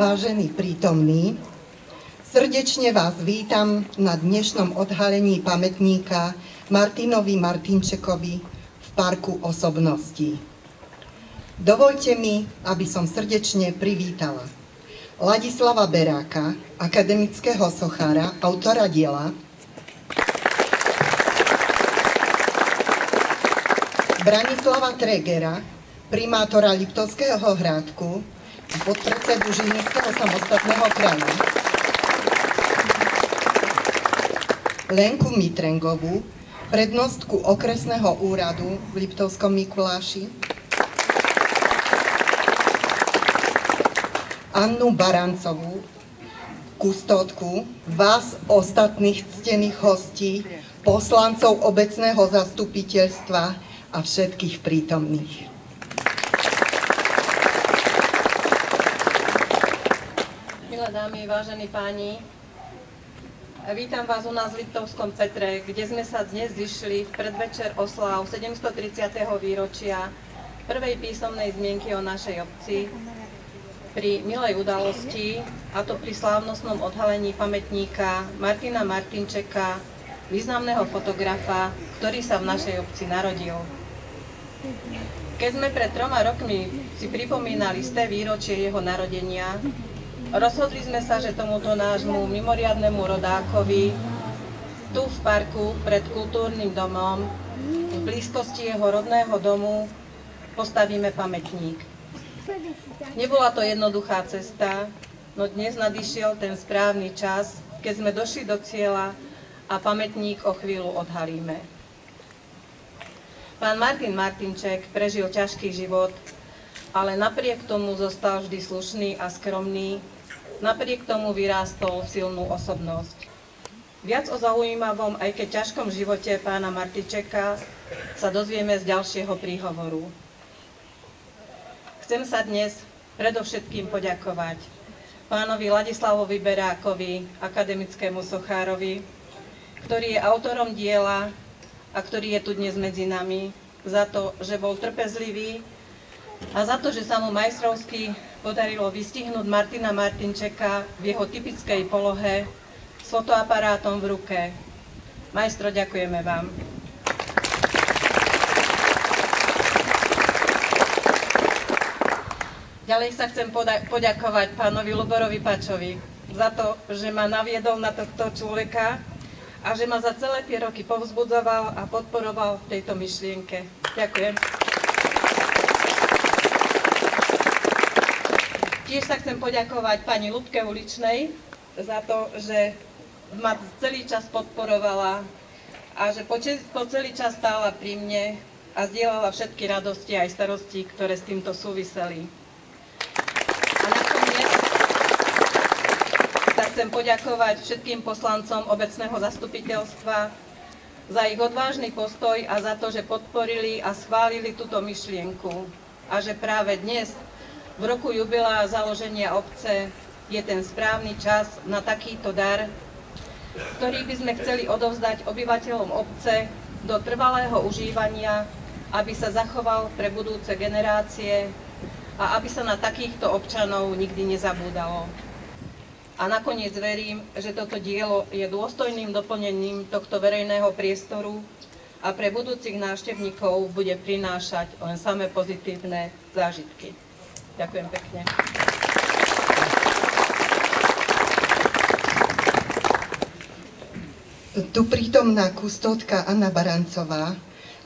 vážení prítomní, srdečne vás vítam na dnešnom odhalení pamätníka Martinovi Martinčekovi v Parku osobností. Dovoľte mi, aby som srdečne privítala Ladislava Beráka, akademického sochára, autora diela, Branislava Tregera, primátora Liptovského Hrádku a podpredsedu Žilinského samostatného kraja, Lenku Mitrengovú, prednostku okresného úradu v Liptovskom Mikuláši, Annu Barancovú, kustódku, vás ostatných ctených hostí, poslancov obecného zastupiteľstva a všetkých prítomných. Milé dámy, vážení páni, vítam vás u nás v Liptovskom Petre, kde sme sa dnes zišli v predvečer osláv 730. výročia prvej písomnej zmienky o našej obci pri milej udalosti, a to pri slávnostnom odhalení pamätníka Martina Martinčeka, významného fotografa, ktorý sa v našej obci narodil. Keď sme pred 3 rokmi si pripomínali 100. výročie jeho narodenia, rozhodli sme sa, že tomuto nášmu mimoriadnemu rodákovi tu v parku pred kultúrnym domom, v blízkosti jeho rodného domu, postavíme pamätník. Nebola to jednoduchá cesta, no dnes nadišiel ten správny čas, keď sme došli do cieľa a pamätník o chvíľu odhalíme. Pán Martin Martinček prežil ťažký život, ale napriek tomu zostal vždy slušný a skromný, napriek tomu vyrástol v silnú osobnosť. Viac o zaujímavom, aj keď ťažkom živote pána Martinčeka sa dozvieme z ďalšieho príhovoru. Chcem sa dnes predovšetkým poďakovať pánovi Ladislavovi Berákovi, akademickému sochárovi, ktorý je autorom diela a ktorý je tu dnes medzi nami, za to, že bol trpezlivý a za to, že sa mu majstrovsky podarilo vystihnúť Martina Martinčeka v jeho typickej polohe s fotoaparátom v ruke. Majstro, ďakujeme vám. Ďalej sa chcem poďakovať pánovi Luborovi Pačovi za to, že ma naviedol na tohto človeka a že ma za celé tie roky povzbudzoval a podporoval v tejto myšlienke. Ďakujem. Tiež sa chcem poďakovať pani Ľubke Uličnej za to, že ma celý čas podporovala a že po celý čas stála pri mne a zdieľala všetky radosti aj starosti, ktoré s týmto súviseli. Chcem poďakovať všetkým poslancom obecného zastupiteľstva za ich odvážny postoj a za to, že podporili a schválili túto myšlienku. A že práve dnes, v roku jubilea založenia obce, je ten správny čas na takýto dar, ktorý by sme chceli odovzdať obyvateľom obce do trvalého užívania, aby sa zachoval pre budúce generácie a aby sa na takýchto občanov nikdy nezabúdalo. A nakoniec verím, že toto dielo je dôstojným doplnením tohto verejného priestoru a pre budúcich návštevníkov bude prinášať len samé pozitívne zážitky. Ďakujem pekne. Tu prítomná kustódka Anna Barancová,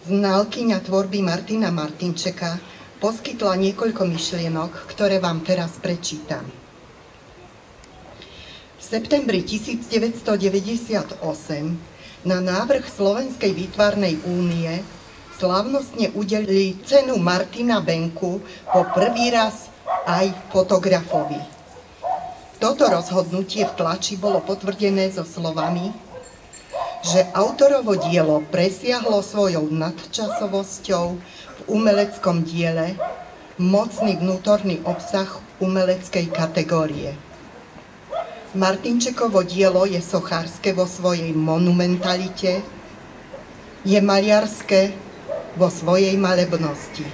znalkyňa tvorby Martina Martinčeka, poskytla niekoľko myšlienok, ktoré vám teraz prečítam. V septembri 1998 na návrh Slovenskej výtvarnej únie slávnostne udelili cenu Martina Benku po prvý raz aj fotografovi. Toto rozhodnutie v tlači bolo potvrdené so slovami, že autorovo dielo presiahlo svojou nadčasovosťou v umeleckom diele mocný vnútorný obsah umeleckej kategórie. Martinčekovo dielo je sochárske vo svojej monumentalite, je maliarské vo svojej malebnosti,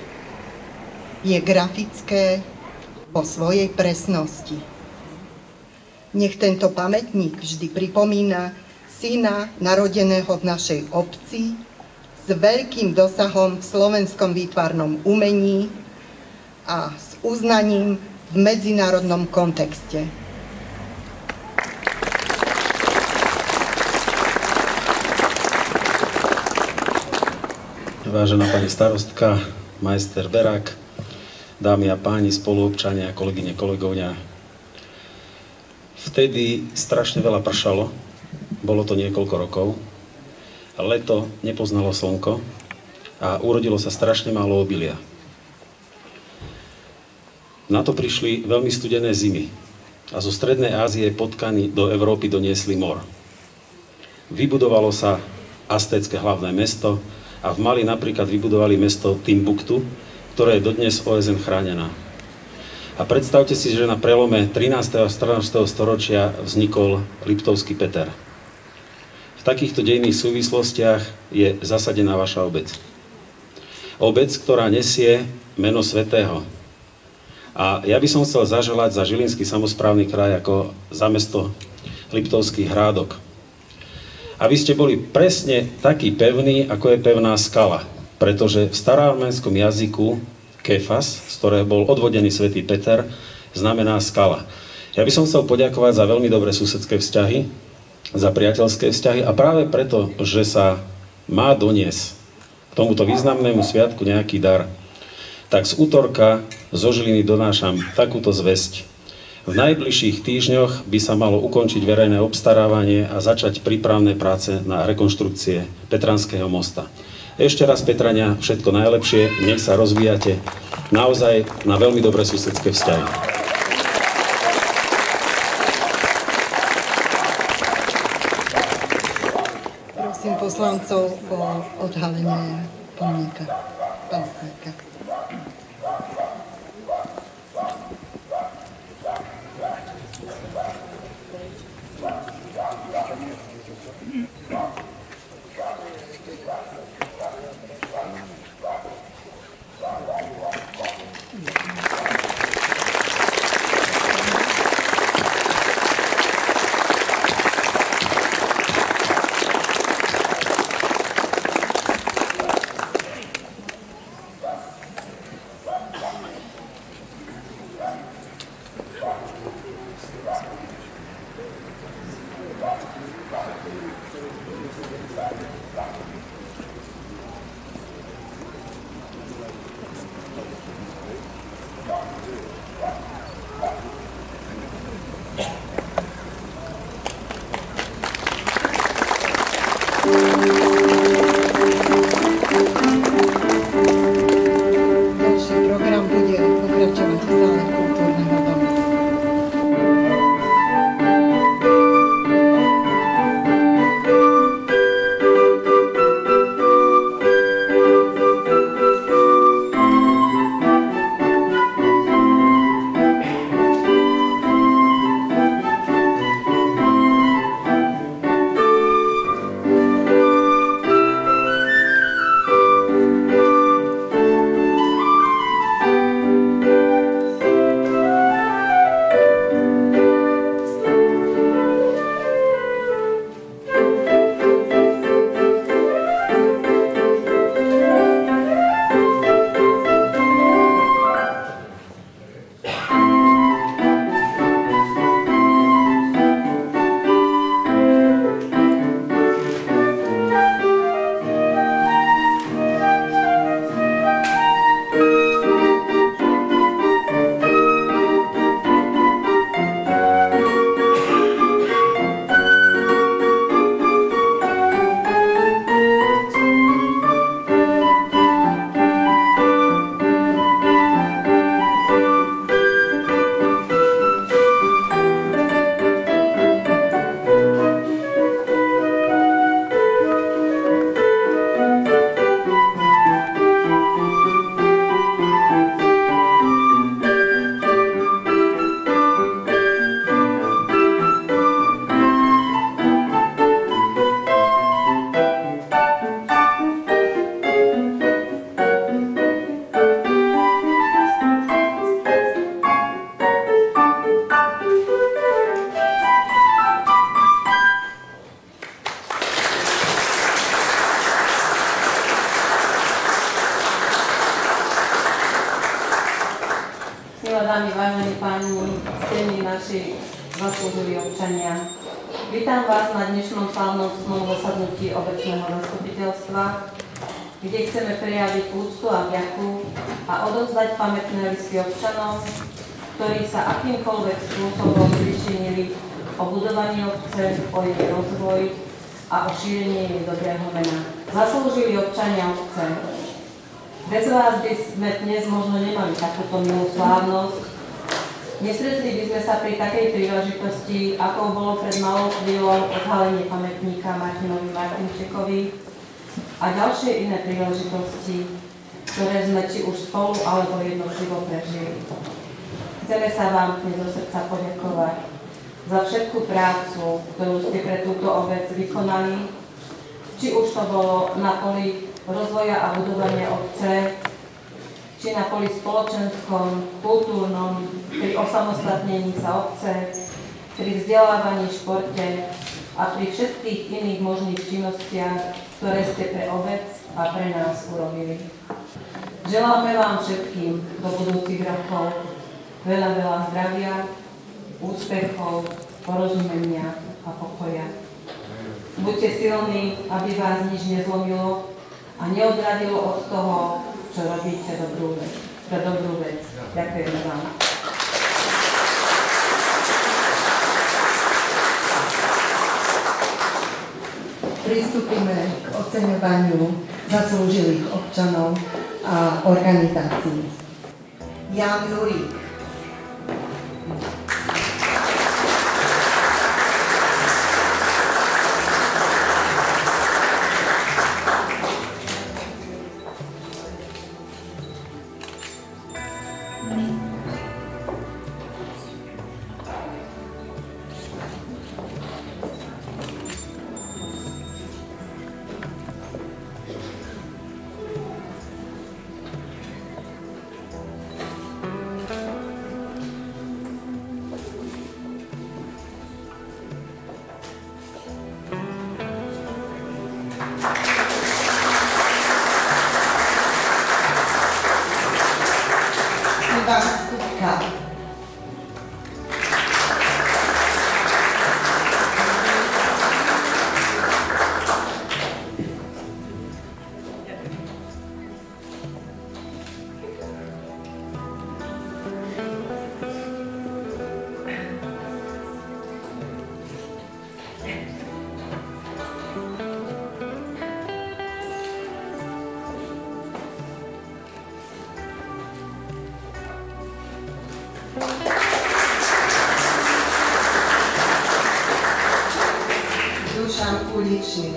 je grafické vo svojej presnosti. Nech tento pamätník vždy pripomína syna narodeného v našej obci s veľkým dosahom v slovenskom výtvarnom umení a s uznaním v medzinárodnom kontexte. Vážená pani starostka, majster Berák, dámy a páni, spoluobčania, kolegyne, kolegovňa. Vtedy strašne veľa pršalo, bolo to niekoľko rokov. Leto nepoznalo slnko a urodilo sa strašne málo obilia. Na to prišli veľmi studené zimy a zo Strednej Ázie potkany do Európy doniesli mor. Vybudovalo sa aztécke hlavné mesto a v Mali napríklad vybudovali mesto Timbuktu, ktoré je dodnes OSN chránená. A predstavte si, že na prelome 13. a 14. storočia vznikol Liptovský Peter. V takýchto dejných súvislostiach je zasadená vaša obec. Obec, ktorá nesie meno svätého. A ja by som chcel zaželať za Žilinský samosprávny kraj ako za mesto Liptovských Hrádok. Aby ste boli presne takí pevní, ako je pevná skala. Pretože v staroarménskom jazyku Kefas, z ktorého bol odvodený svätý Peter, znamená skala. Ja by som chcel poďakovať za veľmi dobré susedské vzťahy, za priateľské vzťahy a práve preto, že sa má doniesť k tomuto významnému sviatku nejaký dar, tak z útorka zo Žiliny donášam takúto zvesť. V najbližších týždňoch by sa malo ukončiť verejné obstarávanie a začať prípravné práce na rekonštrukcie Petranského mosta. Ešte raz, Petrania, všetko najlepšie, nech sa rozvíjate naozaj na veľmi dobré susedské vzťahy. Prosím poslancov o odhalenie pomníka. Pamätníka. Ďalší program bude pokračovať v sále Kultúrneho domu. páni, ctení naši zaslúžili občania. Vítam vás na dnešnom slávnostnom zasadnutí obecného zastupiteľstva, kde chceme prejaviť úctu a vďaku a odovzdať pamätné listy občanom, ktorí sa akýmkoľvek spôsobom pričinili o budovaní obce, o jej rozvoj a o šírenie jej dobrého mena. Zaslúžili občania obce. Bez vás by sme dnes možno nemali takúto milú slávnosť. Nestretli by sme sa pri takej príležitosti, ako bolo pred malou chvíľou odhalenie pamätníka Martinovi Martinčekovi a ďalšie iné príležitosti, ktoré sme či už spolu alebo jednotlivo prežili. Chceme sa vám dnes zo srdca poďakovať za všetku prácu, ktorú ste pre túto obec vykonali, či už to bolo na poli rozvoja a budovania obce, či na poli spoločenskom, kultúrnom, pri osamostatnení sa obce, pri vzdelávaní, športe a pri všetkých iných možných činnostiach, ktoré ste pre obec a pre nás urobili. Želáme vám všetkým do budúcich rokov veľa zdravia, úspechov, porozumenia a pokoja. Buďte silní, aby vás nič nezlomilo a neodradilo od toho, čo robíte pre dobrú vec. Ďakujeme vám. Pristúpime k oceňovaniu zaslúžilých občanov a organizácií. Jan Jurík. Uličný.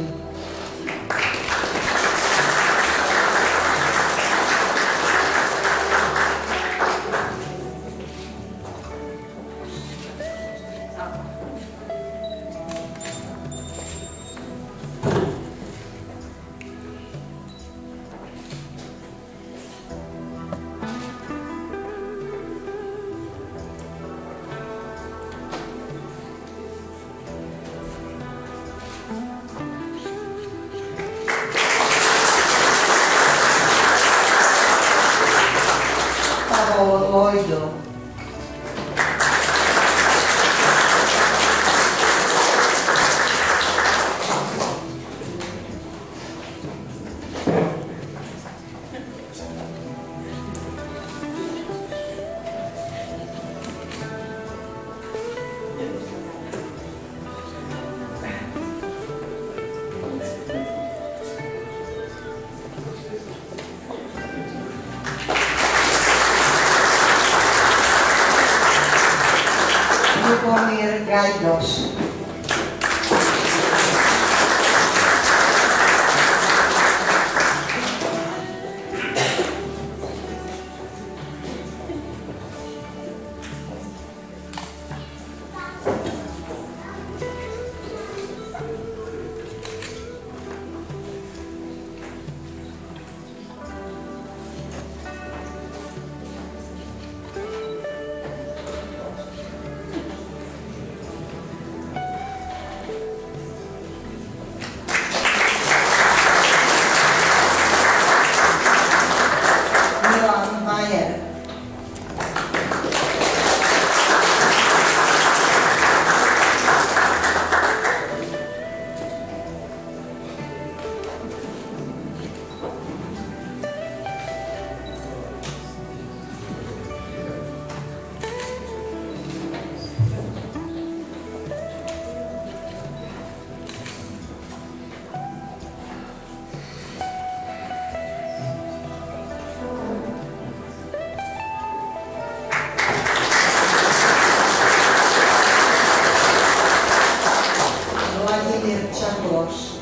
Krivoš.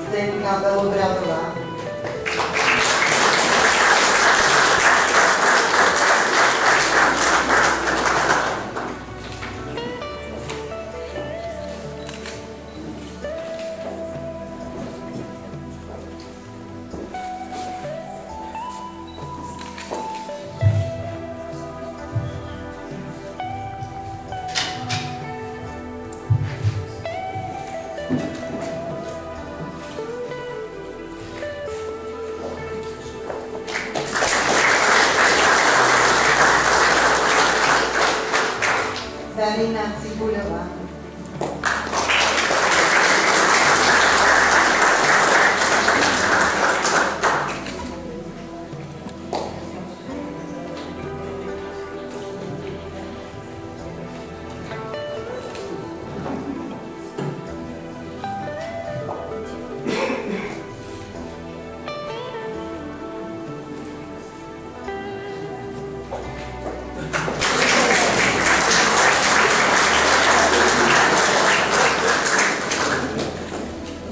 Zdenka Belobradová. Darina Cibuľová.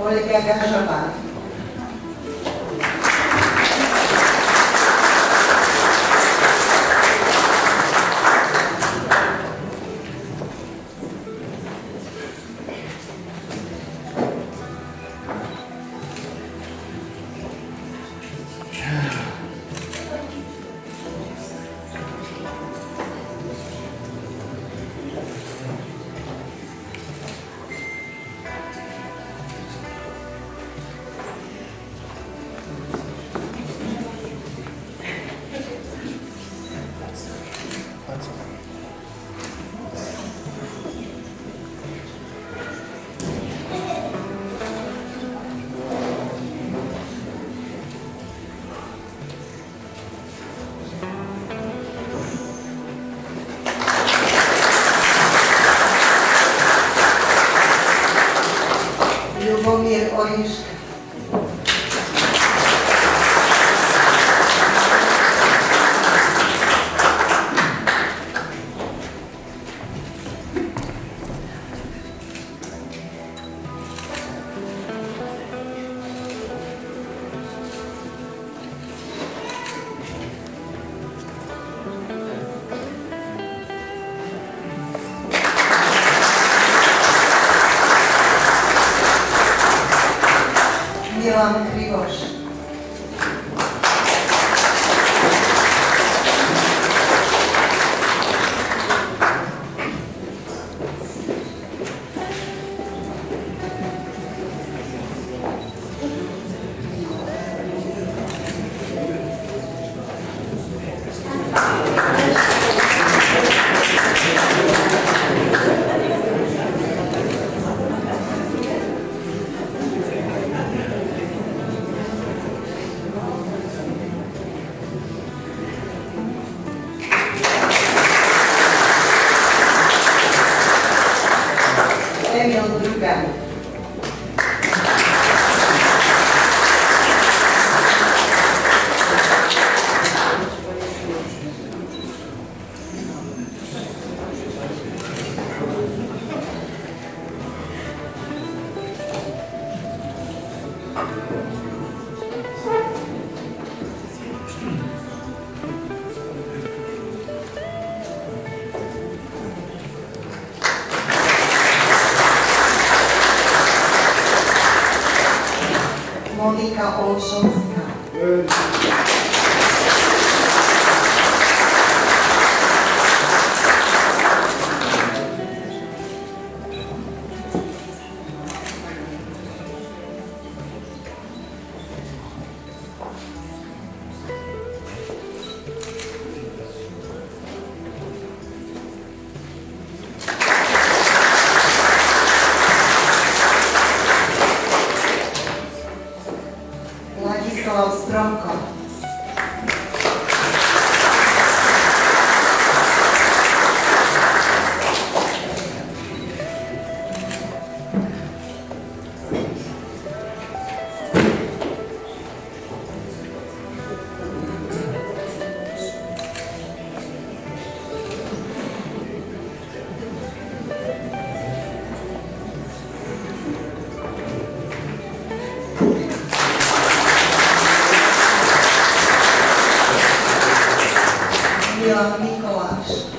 Olga Gažová. Ľubomír Oriška. Milan Krivoš. Emil Drugan. Monika Olszowska. Milan Mikoláš.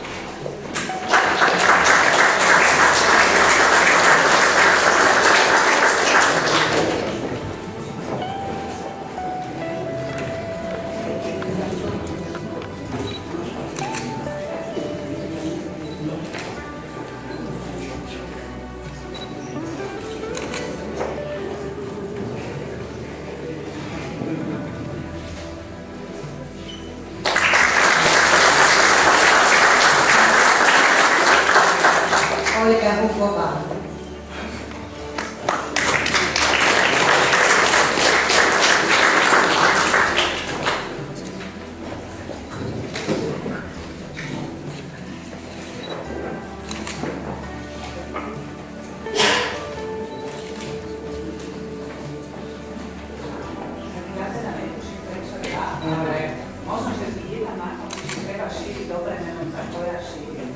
Olga Hufová. Možno, že by jedna máma, že treba šíriť dobré meno, tak to ja šírim.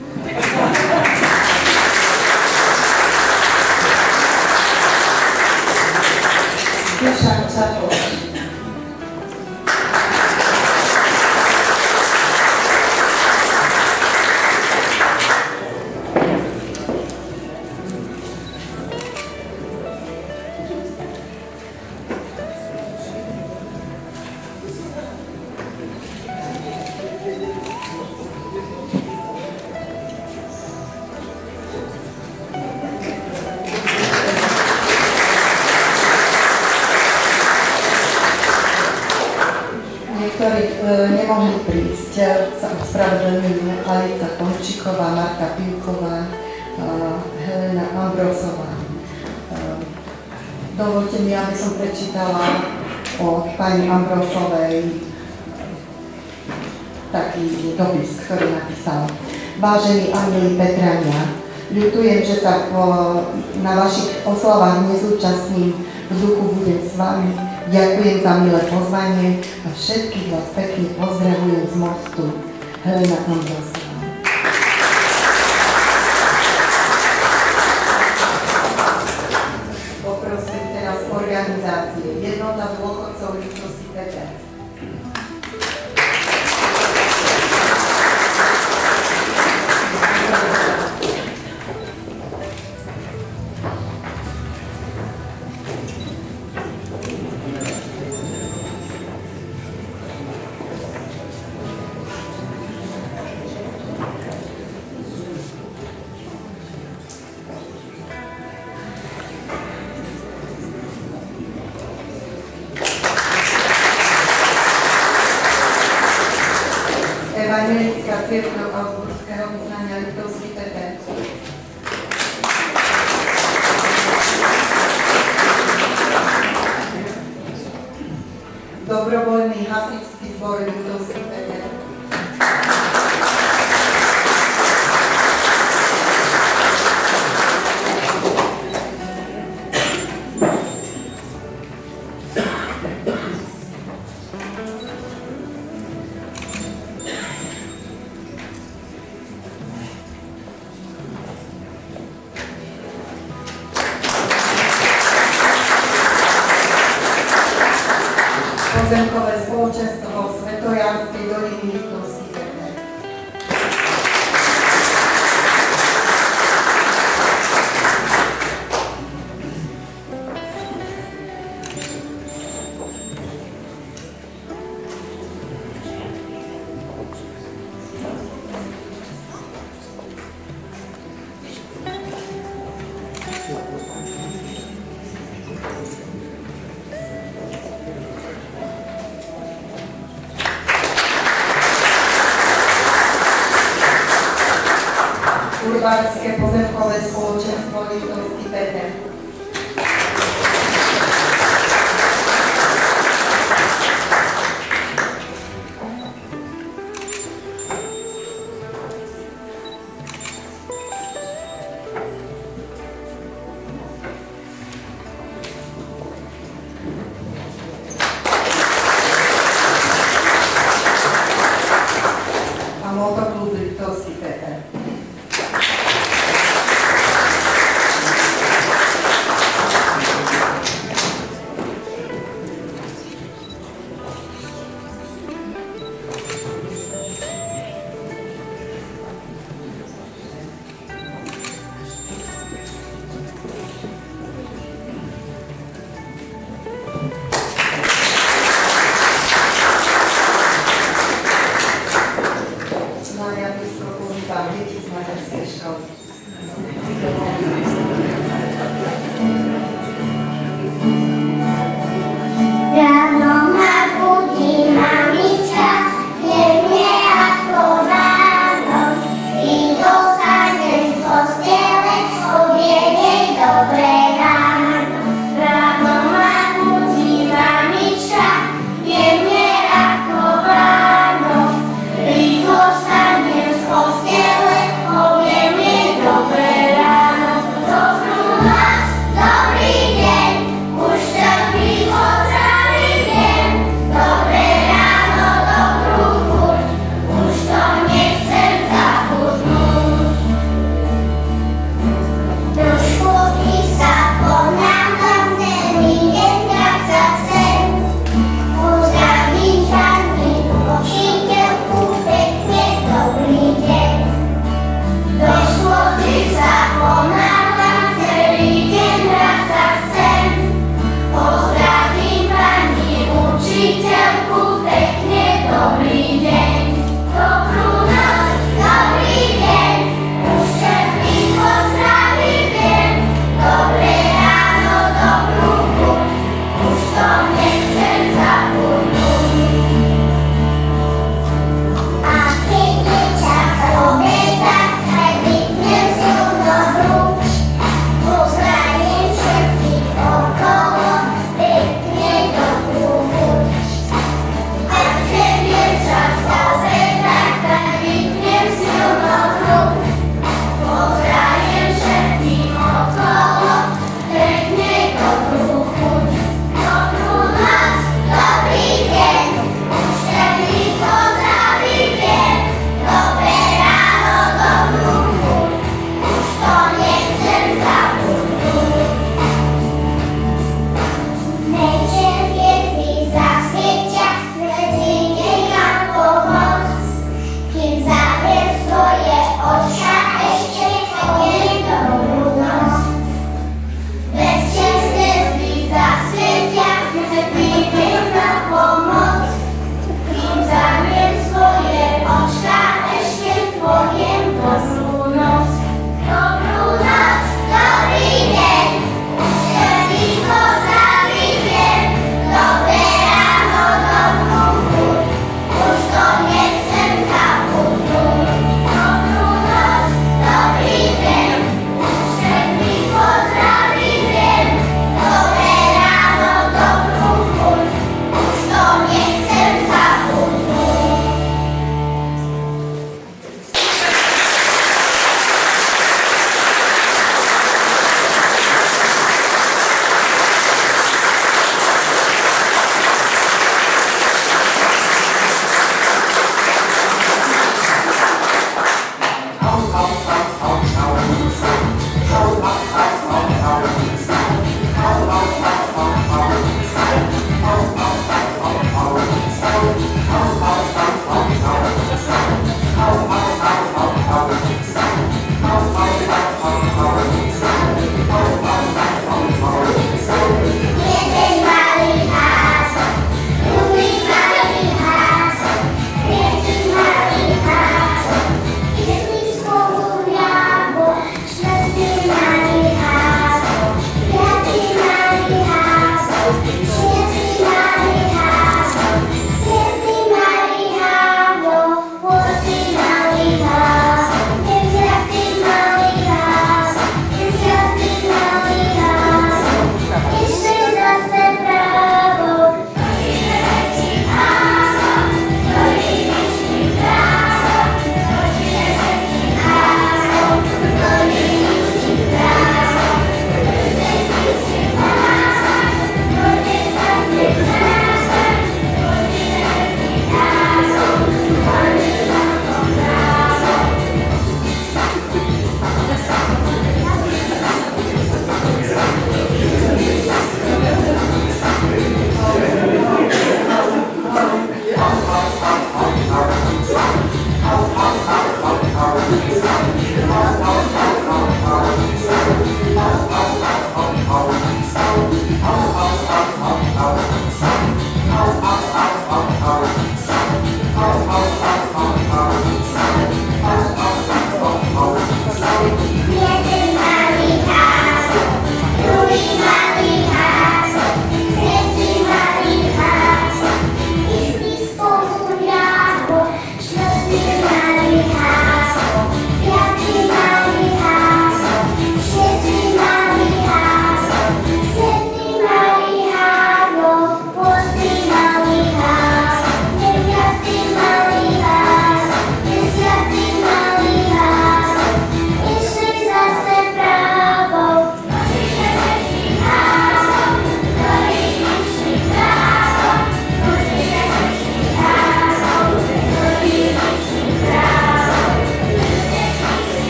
Dušan Čapov. Ktorí nemohli prísť, sa ospravedlňujú Alica Tomčíková, Marta Pivková, Helena Ambrosová. Dovolte mi, aby som prečítala od pani Ambrosovej taký dopis, ktorý napísal. Vážení anjeli Petrania, ľutujem, že sa na vašich oslavách nezúčastním, v duchu budem s vami. Ďakujem za milé pozvanie a všetkých vás pekne pozdravujem z mostu. Helena Ambrosová. Poprosím teraz organizácie. Jednota dôchodcov Ľudovský Peter. Evangelická cirkev Augsburského vyznania Ľudovský Peter. Dobrovoľný hasičský zbor Ľudovský Peter. Pozemkové spoločenstvo Svetojánskej doliny Ľudovský Peter. Urbánske pozemkové spoločenstvo Ľudovský Peter. A motoklub Ľudovský Peter.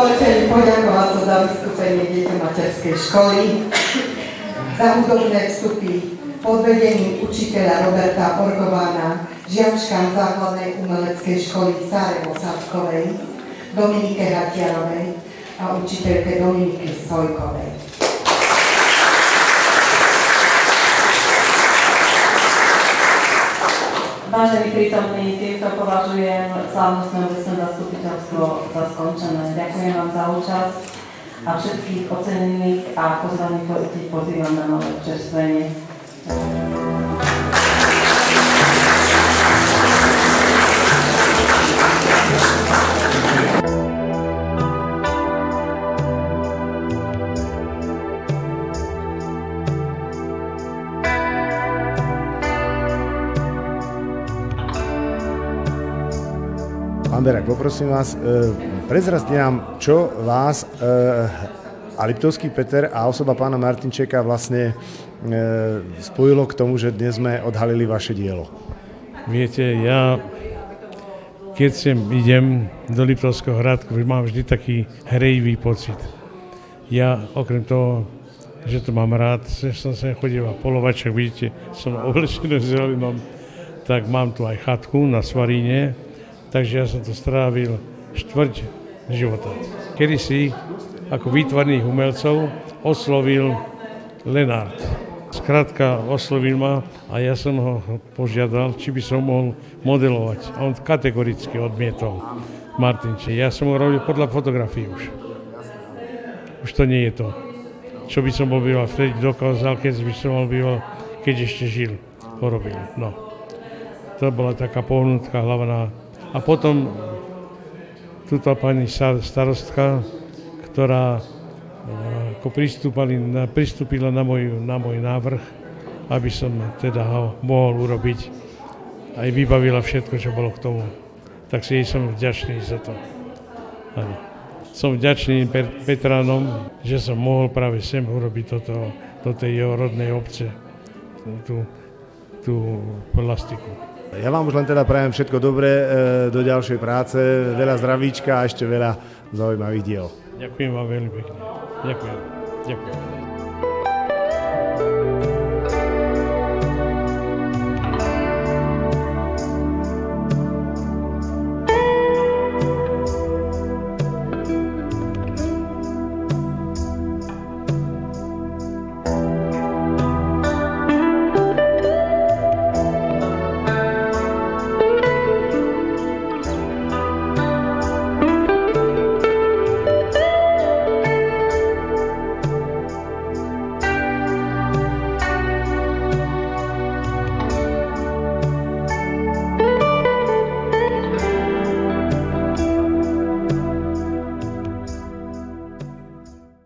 Dovolte mi poďakovať sa za vystúpenie deťom materskej školy, za hudobné vstupy pod vedením učiteľa Roberta Orgována, žiačkám základnej umeleckej školy Sárevo Sadkovej, Dominike Hatiarovej a učiteľke Dominike Sojkovej. Vážení prítomní, týmto považujem slávnostné obecné zastupiteľstvo za skončené. Ďakujem vám za účasť a všetkých ocenených a pozvaných hostí pozývam na nové občerstvenie. Pán Berak, poprosím vás, prezrazte nám, čo vás a Liptovský Peter a osoba pána Martinčeka vlastne spojilo k tomu, že dnes sme odhalili vaše dielo. Viete, ja keď sem idem do Liptovského Hrádku, mám vždy taký hrejivý pocit. Ja okrem toho, že to mám rád, že som sem chodil polovaček, vidíte, som oblečený zelenom, tak mám tu aj chatku na Svaríne, takže ja som to strávil štvrť života. Kedysi ako výtvarných umelcov oslovil Lenart. Skrátka oslovil ma a ja som ho požiadal, či by som mohol modelovať. A on kategoricky odmietol. Martinče, ja som ho robil podľa fotografií už. Už to nie je to. Čo by som bol býval vtedy dokázal, keď by som bol býval, keď ešte žil, ho robil. No. To bola taká pohnutka hlavná. A potom túto pani starostka, ktorá ako pristúpila na môj návrh, aby som teda ho mohol urobiť. Aj vybavila všetko, čo bolo k tomu. Tak si jej som vďačný za to. Ano. Som vďačný Petránom, že som mohol práve sem urobiť do tej jeho rodnej obce, tú plastiku. Ja vám už len teda prajem všetko dobré do ďalšej práce, veľa zdravíčka a ešte veľa zaujímavých diel. Ďakujem vám veľmi pekne. Ďakujem.